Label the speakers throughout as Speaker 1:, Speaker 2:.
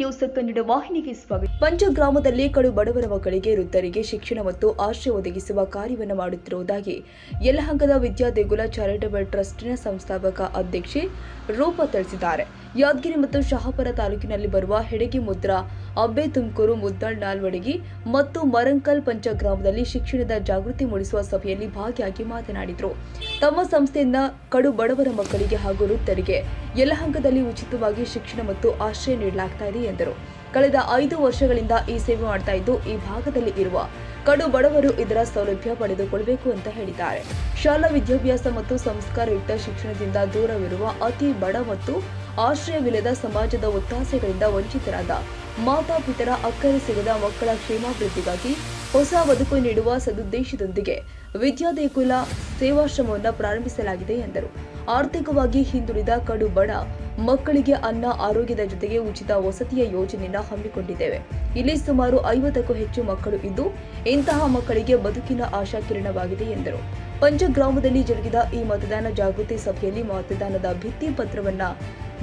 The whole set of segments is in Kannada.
Speaker 1: ನ್ಯೂಸ್ ಕನ್ನಡ ವಾಹಿನಿಗೆ ಸ್ವಾಗತ. ಪಂಚಗ್ರಾಮದಲ್ಲಿ ಕಡು ಬಡವರ ಮಕ್ಕಳಿಗೆ ವೃದ್ಧರಿಗೆ ಶಿಕ್ಷಣ ಮತ್ತು ಆಶ್ರಯ ಒದಗಿಸುವ ಕಾರ್ಯವನ್ನು ಮಾಡುತ್ತಿರುವುದಾಗಿ ಯಲಹಂಕದ ವಿದ್ಯಾ ದೇಗುಲ ಚಾರಿಟಬಲ್ ಟ್ರಸ್ಟ್ನ ಸಂಸ್ಥಾಪಕ ಅಧ್ಯಕ್ಷೆ ರೂಪಾ ತಿಳಿಸಿದ್ದಾರೆ. ಯಾದಗಿರಿ ಮತ್ತು ಶಹಾಪುರ ತಾಲೂಕಿನಲ್ಲಿ ಬರುವ ಹೆಡಗಿ ಮುದ್ರಾ, ಅಬ್ಬೆ ತುಮಕೂರು, ಮುದ್ದಾಳ್, ನಾಲ್ವಡಗಿ ಮತ್ತು ಮರಂಕಲ್ ಪಂಚಗ್ರಾಮದಲ್ಲಿ ಶಿಕ್ಷಣದ ಜಾಗೃತಿ ಮೂಡಿಸುವ ಸಭೆಯಲ್ಲಿ ಭಾಗಿಯಾಗಿ ಮಾತನಾಡಿದರು. ತಮ್ಮ ಸಂಸ್ಥೆಯಿಂದ ಕಡು ಬಡವರ ಮಕ್ಕಳಿಗೆ ಹಾಗೂ ವೃದ್ಧರಿಗೆ ಯಲಹಂಕದಲ್ಲಿ ಉಚಿತವಾಗಿ ಶಿಕ್ಷಣ ಮತ್ತು ಆಶ್ರಯ ನೀಡಲಾಗುತ್ತಿದೆ ಎಂದರು. ಕಳೆದ 5 ವರ್ಷಗಳಿಂದ ಈ ಸೇವೆ ಮಾಡ್ತಾ ಇದ್ದು, ಈ ಭಾಗದಲ್ಲಿ ಇರುವ ಕಡು ಬಡವರು ಇದರ ಸೌಲಭ್ಯ ಪಡೆದುಕೊಳ್ಳಬೇಕು ಅಂತ ಹೇಳಿದ್ದಾರೆ. ಶಾಲಾ ವಿದ್ಯಾಭ್ಯಾಸ ಮತ್ತು ಸಂಸ್ಕಾರಯುಕ್ತ ಶಿಕ್ಷಣದಿಂದ ದೂರವಿರುವ ಅತಿ ಬಡ ಮತ್ತು ಆಶ್ರಯವಿಲ್ಲದ ಸಮಾಜದ ಒತ್ತಾಸೆಗಳಿಂದ ವಂಚಿತರಾದ ಮಾತಾಪಿತರ ಅಕ್ಕರೆ ಸಿಗದ ಮಕ್ಕಳ ಕ್ಷೇಮಾಭಿವೃದ್ಧಿಗಾಗಿ ಹೊಸ ಬದುಕು ನೀಡುವ ಸದುದ್ದೇಶದೊಂದಿಗೆ ವಿದ್ಯಾದೇಗುಲ ಸೇವಾಶ್ರಮವನ್ನು ಪ್ರಾರಂಭಿಸಲಾಗಿದೆ ಎಂದರು. ಆರ್ಥಿಕವಾಗಿ ಹಿಂದುಳಿದ ಕಡು ಬಡ ಮಕ್ಕಳಿಗೆ ಅನ್ನ, ಆರೋಗ್ಯದ ಜೊತೆಗೆ ಉಚಿತ ವಸತಿಯ ಯೋಜನೆಯನ್ನು ಹಮ್ಮಿಕೊಂಡಿದ್ದೇವೆ. ಇಲ್ಲಿ ಸುಮಾರು 50ಕ್ಕೂ ಹೆಚ್ಚು ಮಕ್ಕಳು ಇದ್ದು, ಇಂತಹ ಮಕ್ಕಳಿಗೆ ಬದುಕಿನ ಆಶಾಕಿರಣವಾಗಿದೆ ಎಂದರು. ಪಂಚಗ್ರಾಮದಲ್ಲಿ ಜರುಗಿದ ಈ ಮತದಾನ ಜಾಗೃತಿ ಸಭೆಯಲ್ಲಿ ಮತದಾನದ ಭಿತ್ತಿ ಪತ್ರವನ್ನ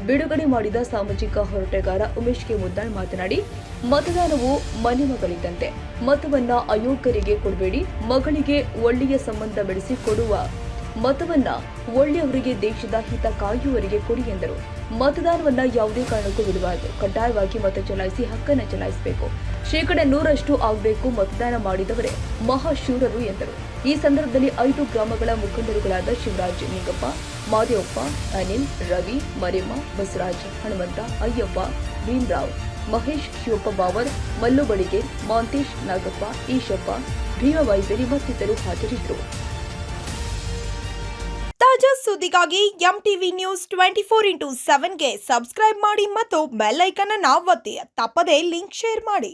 Speaker 1: ಬಿಡುಗಡೆ ಮಾಡಿದ ಸಾಮಾಜಿಕ ಹೋರಾಟಗಾರ ಉಮೇಶ್ ಕೆ ಮುದ್ದಾಳ್ ಮಾತನಾಡಿ, ಮತದಾನವು ಮನೆ ಮಗಳಿದ್ದಂತೆ. ಮತವನ್ನ ಅಯೋಗ್ಯರಿಗೆ ಕೊಡಬೇಡಿ, ಮಗಳಿಗೆ ಒಳ್ಳೆಯ ಸಂಬಂಧ ಬೆಳೆಸಿ ಕೊಡುವ ಮತವನ್ನ ಒಳ್ಳೆಯವರಿಗೆ, ದೇಶದ ಹಿತ ಕಾಯುವವರಿಗೆ ಕೊಡಿ ಎಂದರು. ಮತದಾನವನ್ನ ಯಾವುದೇ ಕಾರಣಕ್ಕೂ ಬಿಡಬಾರದು. ಕಡ್ಡಾಯವಾಗಿ ಮತ ಚಲಾಯಿಸಿ ಹಕ್ಕನ್ನು ಚಲಾಯಿಸಬೇಕು. 100% ಆಗಬೇಕು. ಮತದಾನ ಮಾಡಿದವರೇ ಮಹಾಶೂರರು ಎಂದರು. ಈ ಸಂದರ್ಭದಲ್ಲಿ 5 ಗ್ರಾಮಗಳ ಮುಖಂಡರುಗಳಾದ ಶಿವರಾಜ್, ನಿಂಗಪ್ಪ, ಮಾದೇವಪ್ಪ, ಅನಿಲ್, ರವಿ, ಮರಿಯಮ್ಮ, ಬಸವರಾಜ್, ಹನುಮಂತ, ಅಯ್ಯಪ್ಪ, ಭೀಮರಾವ್, ಮಹೇಶ್, ಶಿವಪ್ಪ ಬಾವರ್, ಮಲ್ಲು ಬಡಿಗೆ, ಮಾಂತೇಶ್, ನಾಗಪ್ಪ, ಈಶಪ್ಪ, ಭೀಮ ವೈದ್ಯರಿ ಮತ್ತಿತರರು ಹಾಜರಿದ್ದರು.
Speaker 2: ತಾಜಾ ಸುದ್ದಿಗಾಗಿ ಎಂಟಿವಿ ನ್ಯೂಸ್ 24x7ಗೆ ಸಬ್ಸ್ಕ್ರೈಬ್ ಮಾಡಿ ಮತ್ತು ಬೆಲ್ ಐಕಾನ್ ಅನ್ನು ಒತ್ತಿ. ತಪ್ಪದೇ ಲಿಂಕ್ ಶೇರ್ ಮಾಡಿ.